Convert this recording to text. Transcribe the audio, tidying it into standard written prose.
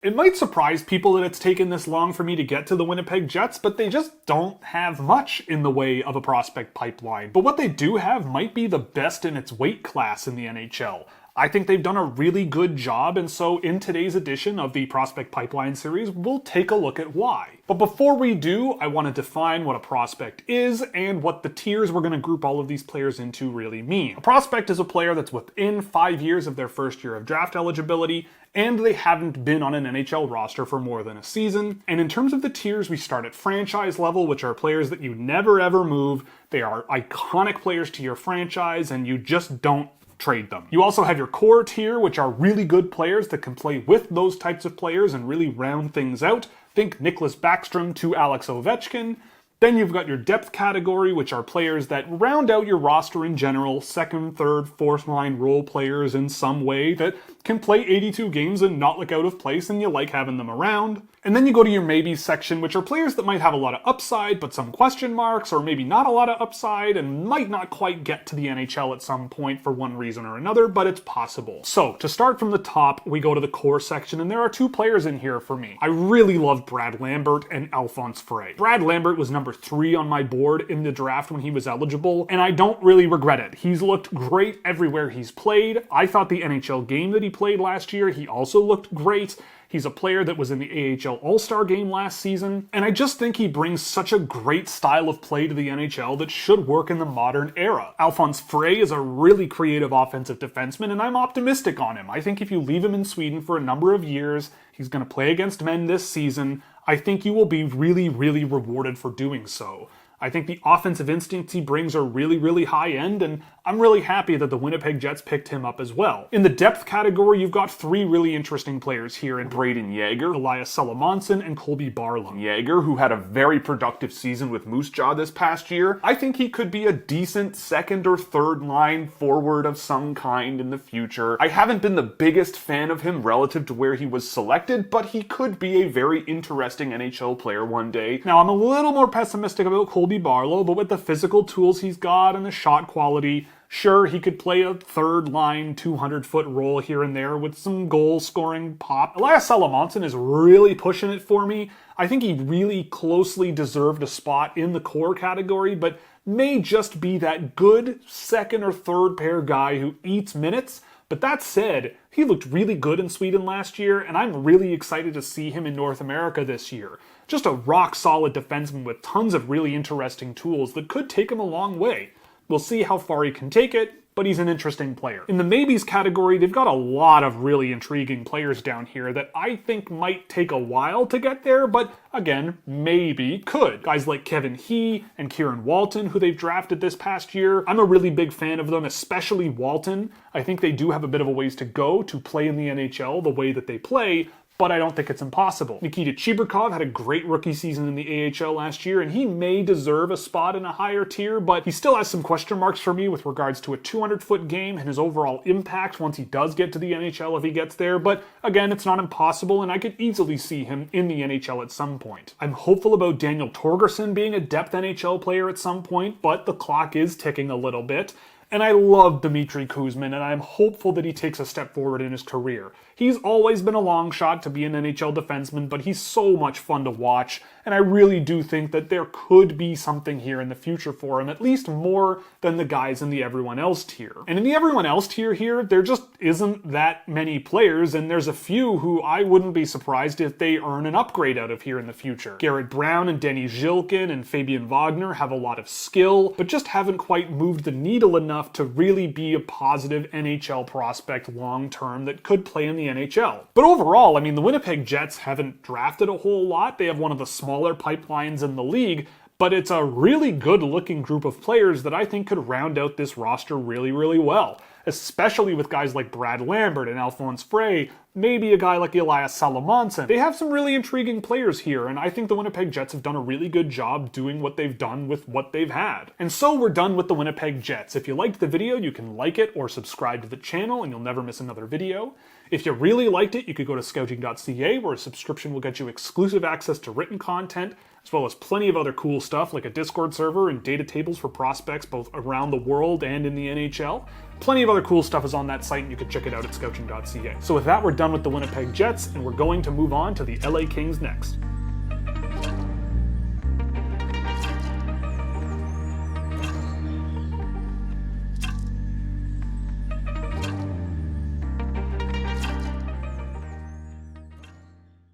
It might surprise people that it's taken this long for me to get to the Winnipeg Jets, but they just don't have much in the way of a prospect pipeline. But what they do have might be the best in its weight class in the NHL. I think they've done a really good job, and so in today's edition of the Prospect Pipeline series, we'll take a look at why. But before we do, I want to define what a prospect is and what the tiers we're going to group all of these players into really mean. A prospect is a player that's within 5 years of their first year of draft eligibility, and they haven't been on an NHL roster for more than a season. And in terms of the tiers, we start at franchise level, which are players that you never ever move. They are iconic players to your franchise, and you just don't trade them. You also have your core tier, which are really good players that can play with those types of players and really round things out. Think Nicklas Backstrom to Alex Ovechkin. Then you've got your depth category, which are players that round out your roster in general, second, third, fourth line role players in some way that can play 82 games and not look out of place and you like having them around. And then you go to your maybes section, which are players that might have a lot of upside, but some question marks, or maybe not a lot of upside, and might not quite get to the NHL at some point for one reason or another, but it's possible. So, to start from the top, we go to the core section, and there are two players in here for me. I really love Brad Lambert and Alphonse Frey. Brad Lambert was number 3 on my board in the draft when he was eligible, and I don't really regret it. He's looked great everywhere he's played. I thought the NHL game that he played last year, he also looked great. He's a player that was in the AHL All-Star game last season, and I just think he brings such a great style of play to the NHL that should work in the modern era. Alphonse Frey is a really creative offensive defenseman, and I'm optimistic on him. I think if you leave him in Sweden for a number of years, he's going to play against men this season. I think you will be really, really rewarded for doing so. I think the offensive instincts he brings are really, really high end, and I'm really happy that the Winnipeg Jets picked him up as well. In the depth category, you've got 3 really interesting players here in Braden Yager, Elias Salamonson, and Colby Barlow. Yager, who had a very productive season with Moose Jaw this past year, I think he could be a decent second or third line forward of some kind in the future. I haven't been the biggest fan of him relative to where he was selected, but he could be a very interesting NHL player one day. Now, I'm a little more pessimistic about Colby Barlow, but with the physical tools he's got and the shot quality, sure, he could play a third-line, 200-foot role here and there with some goal-scoring pop. Elias Salamonson is really pushing it for me. I think he really closely deserved a spot in the core category, but may just be that good second or third pair guy who eats minutes. But that said, he looked really good in Sweden last year, and I'm really excited to see him in North America this year. Just a rock-solid defenseman with tons of really interesting tools that could take him a long way. We'll see how far he can take it, but he's an interesting player. In the maybes category, they've got a lot of really intriguing players down here that I think might take a while to get there, but again, maybe could. Guys like Kevin He and Kieran Walton, who they've drafted this past year. I'm a really big fan of them, especially Walton. I think they do have a bit of a ways to go to play in the NHL the way that they play, but I don't think it's impossible. Nikita Chibrikov had a great rookie season in the AHL last year, and he may deserve a spot in a higher tier, but he still has some question marks for me with regards to a 200-foot game and his overall impact once he does get to the NHL if he gets there, but again, it's not impossible, and I could easily see him in the NHL at some point. I'm hopeful about Daniel Torgerson being a depth NHL player at some point, but the clock is ticking a little bit. And I love Dmitry Kuzmin, and I'm hopeful that he takes a step forward in his career. He's always been a long shot to be an NHL defenseman, but he's so much fun to watch, and I really do think that there could be something here in the future for him, at least more than the guys in the everyone else tier. And in the everyone else tier here, there just isn't that many players, and there's a few who I wouldn't be surprised if they earn an upgrade out of here in the future. Garrett Brown and Denny Zhilkin and Fabian Wagner have a lot of skill, but just haven't quite moved the needle enough to really be a positive NHL prospect long-term that could play in the NHL. But overall, I mean, the Winnipeg Jets haven't drafted a whole lot. They have one of the smaller pipelines in the league, but it's a really good-looking group of players that I think could round out this roster really, really well, especially with guys like Brad Lambert and Alphonse Frey, maybe a guy like Elias Salamonson. They have some really intriguing players here, and I think the Winnipeg Jets have done a really good job doing what they've done with what they've had. And so we're done with the Winnipeg Jets. If you liked the video, you can like it or subscribe to the channel, and you'll never miss another video. If you really liked it, you could go to Scouching.ca, where a subscription will get you exclusive access to written content, as well as plenty of other cool stuff like a Discord server and data tables for prospects both around the world and in the NHL. Plenty of other cool stuff is on that site, and you can check it out at Scouching.ca. So with that, we're done with the Winnipeg Jets, and we're going to move on to the LA Kings next.